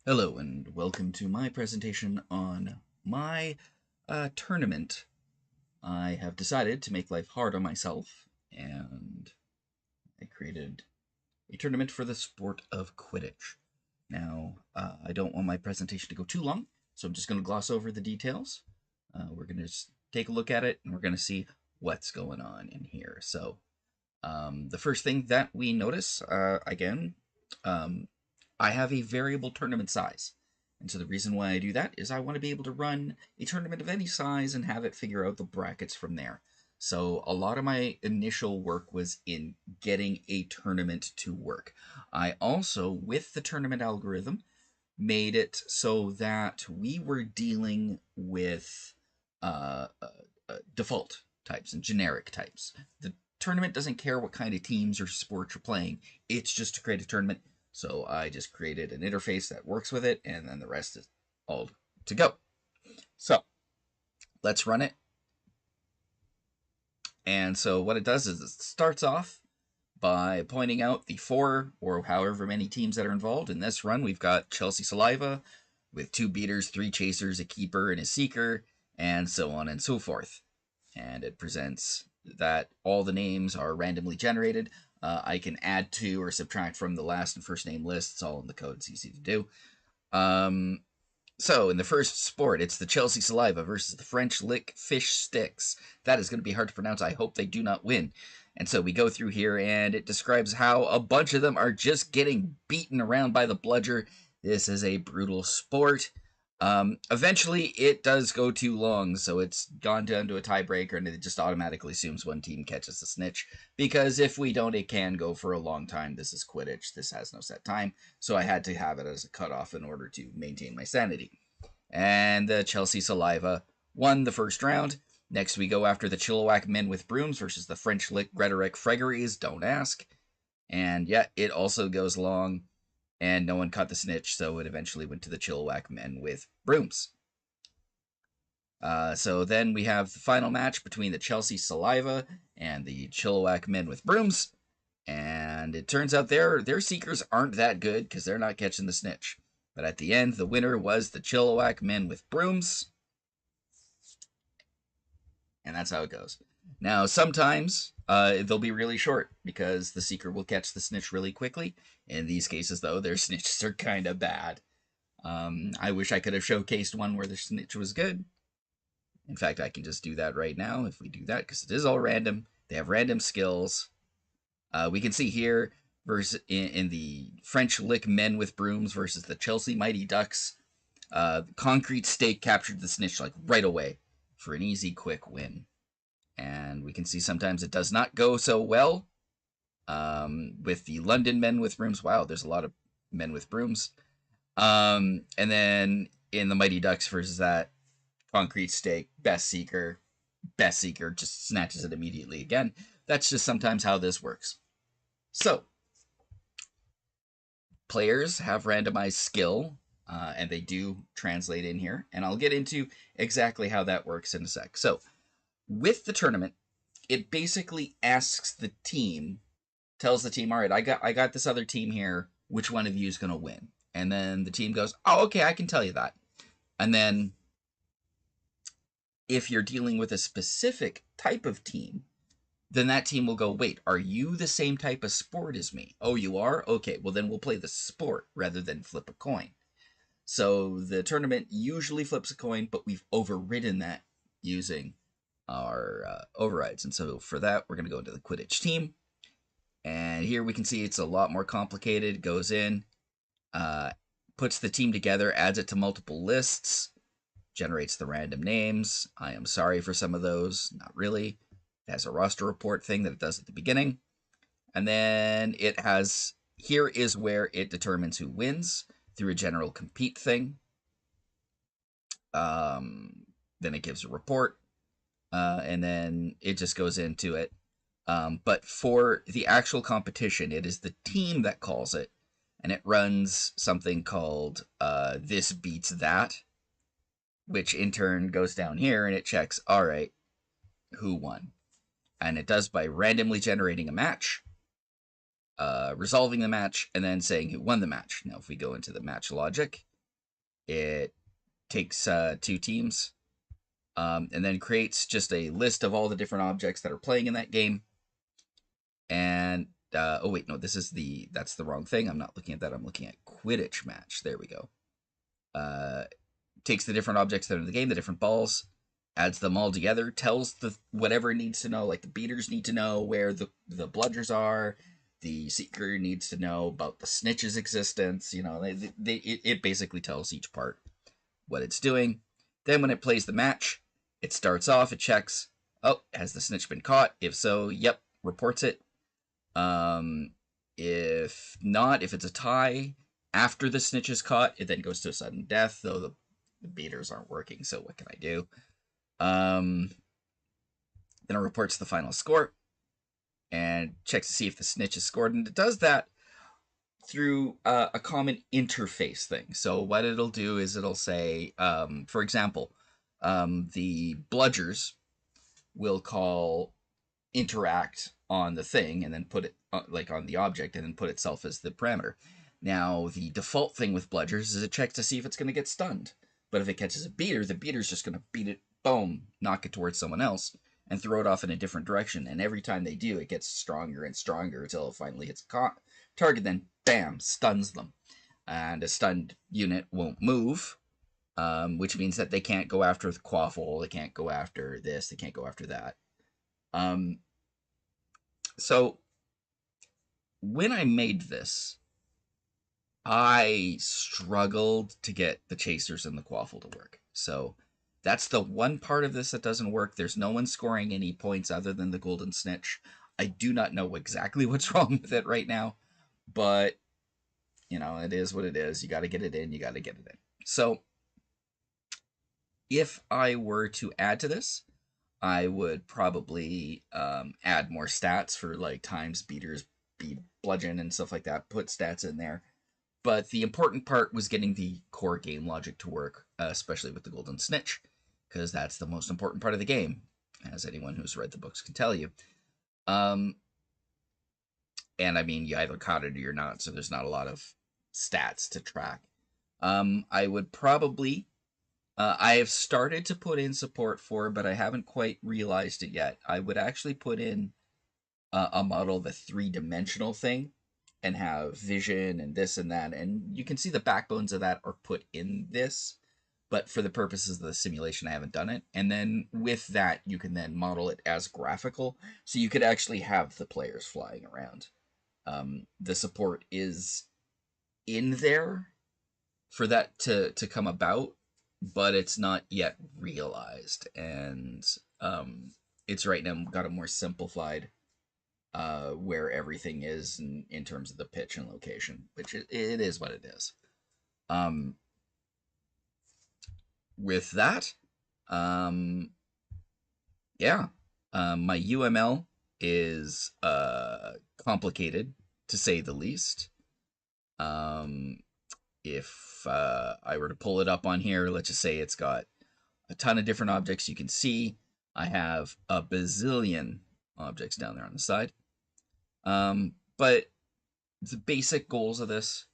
Hello and welcome to my presentation on my tournament. I have decided to make life hard on myself and I created a tournament for the sport of Quidditch. Now, I don't want my presentation to go too long, so I'm just going to gloss over the details. We're going to just take a look at it and we're going to see what's going on in here. So, the first thing that we notice, um, I have a variable tournament size. And so the reason why I do that is I want to be able to run a tournament of any size and have it figure out the brackets from there. So a lot of my initial work was in getting a tournament to work. I also, with the tournament algorithm, made it so that we were dealing with uh, uh, default types and generic types. The tournament doesn't care what kind of teams or sports you're playing, it's just to create a tournament. So I just created an interface that works with it, and then the rest is all to go. So let's run it. And so what it does is it starts off by pointing out the four or however many teams that are involved. In this run, we've got Chelsea Saliva with 2 beaters, 3 chasers, a keeper, and a seeker, and so on and so forth. And it presents that all the names are randomly generated. I can add to or subtract from the last and first name list. It's all in the code. It's easy to do. So in the first sport, it's the Chelsea Saliva versus the French Lick Fish Sticks. That is going to be hard to pronounce. I hope they do not win. And so we go through here, and it describes how a bunch of them are just getting beaten around by the bludger. This is a brutal sport. Eventually, it does go too long, so it's gone down to a tiebreaker, and it just automatically assumes one team catches the snitch. Because if we don't, it can go for a long time. This is Quidditch. This has no set time, so I had to have it as a cutoff in order to maintain my sanity. And the Chelsea Saliva won the first round. Next, we go after the Chilliwack Men with Brooms versus the French Lick Rhetoric Fregeries. Don't ask. And yeah, it also goes long and no one caught the snitch, so it eventually went to the Chilliwack Men with Brooms. So then we have the final match between the Chelsea Saliva and the Chilliwack Men with Brooms, and it turns out their seekers aren't that good because they're not catching the snitch. But at the end, the winner was the Chilliwack Men with Brooms, and that's how it goes. Now, sometimes they'll be really short because the seeker will catch the snitch really quickly. In these cases, though, their snitches are kind of bad. I wish I could have showcased one where the snitch was good. In fact, I can just do that right now if we do that because it is all random. They have random skills. We can see here versus in the French Lick Men with Brooms versus the Chelsea Mighty Ducks. Concrete Stake captured the snitch like right away for an easy, quick win. And we can see sometimes it does not go so well. With the London Men with Brooms, wow, there's a lot of men with brooms. And then in the Mighty Ducks versus that Concrete Stake, best seeker just snatches it immediately again. That's just sometimes how this works. So, players have randomized skill, and they do translate in here, and I'll get into exactly how that works in a sec. So, with the tournament, it basically asks the team, tells the team, all right, I got this other team here. Which one of you is going to win? And then the team goes, oh, okay, I can tell you that. And then if you're dealing with a specific type of team, then that team will go, wait, are you the same type of sport as me? Oh, you are? Okay, well, then we'll play the sport rather than flip a coin. So the tournament usually flips a coin, but we've overridden that using our overrides. And so for that, we're going to go into the Quidditch team. And here we can see it's a lot more complicated. Goes in, puts the team together, adds it to multiple lists, generates the random names. I am sorry for some of those. Not really. It has a roster report thing that it does at the beginning. And then it has, here is where it determines who wins through a general compete thing. Then it gives a report. And then it just goes into it. But for the actual competition, it is the team that calls it. And it runs something called This Beats That, which in turn goes down here and it checks, all right, who won? And it does by randomly generating a match, resolving the match, and then saying who won the match. Now, if we go into the match logic, It takes 2 teams, and then creates just a list of all the different objects that are playing in that game. And oh wait, no, that's the wrong thing. I'm not looking at that. I'm looking at Quidditch match. There we go. Takes the different objects that are in the game, the different balls, adds them all together, tells the whatever it needs to know. Like the beaters need to know where the bludgers are. The seeker needs to know about the snitch's existence. It basically tells each part what it's doing. Then when it plays the match, it starts off. It checks. Oh, has the snitch been caught? If so, yep, reports it. If not, if it's a tie after the snitch is caught, it then goes to a sudden death. Though the beaters aren't working, so what can I do? Then it reports the final score and checks to see if the snitch is scored, and it does that through a common interface thing. So what it'll do is it'll say, for example, the bludgers will call interact on the thing and then put it like on the object and then put itself as the parameter. Now, the default thing with bludgers is it checks to see if it's going to get stunned. But if it catches a beater, the beater's just going to beat it, boom, knock it towards someone else, and throw it off in a different direction. And every time they do, it gets stronger and stronger until it finally hits a target, then bam, stuns them. And a stunned unit won't move, which means that they can't go after the quaffle, they can't go after this, they can't go after that. So when I made this, I struggled to get the chasers and the quaffle to work. So that's the one part of this that doesn't work. There's no one scoring any points other than the golden snitch. I do not know exactly what's wrong with it right now, but it is what it is. You got to get it in. You got to get it in. So if I were to add to this, I would probably add more stats for like times, beaters, beat, bludgeon, and stuff like that. Put stats in there. But the important part was getting the core game logic to work, especially with the golden snitch, because that's the most important part of the game, as anyone who's read the books can tell you. And I mean, you either caught it or you're not, so there's not a lot of stats to track. I would probably I have started to put in support for, but I haven't quite realized it yet. I would actually put in a model of a 3-dimensional thing and have vision and this and that. And you can see the backbones of that are put in this. But for the purposes of the simulation, I haven't done it. And then with that, you can then model it as graphical. So you could actually have the players flying around. The support is in there for that to come about, but it's not yet realized. And it's right now got a more simplified where everything is in terms of the pitch and location, which it is what it is. With that, yeah, my UML is complicated to say the least. If I were to pull it up on here, let's just say it's got a ton of different objects you can see. I have a bazillion objects down there on the side. But the basic goals of this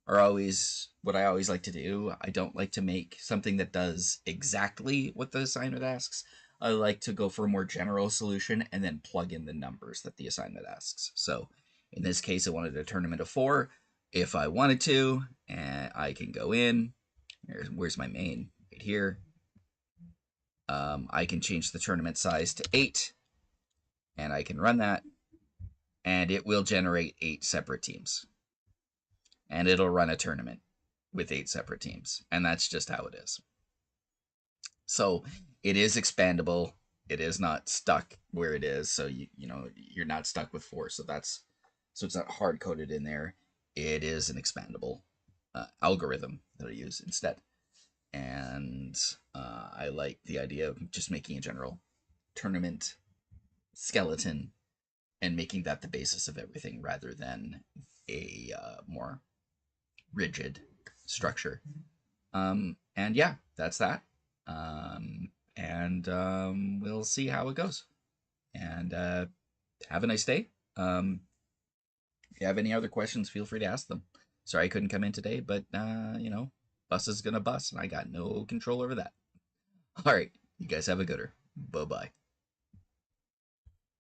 are always what I always like to do. I don't like to make something that does exactly what the assignment asks. I like to go for a more general solution and then plug in the numbers that the assignment asks. So in this case, I wanted a tournament of 4. If I wanted to, and I can go in. Where's my main? Right here. I can change the tournament size to 8, and I can run that, and it will generate 8 separate teams. And it'll run a tournament with 8 separate teams, and that's just how it is. So it is expandable. It is not stuck where it is, so you're not stuck with 4. So it's not hard coded in there. It is an expandable algorithm that I use instead. And I like the idea of just making a general tournament skeleton and making that the basis of everything rather than a more rigid structure. And yeah, that's that. And we'll see how it goes. And have a nice day. If you have any other questions, feel free to ask them. Sorry I couldn't come in today, but bus is gonna bust, and I got no control over that. All right, you guys have a gooder. Bye bye.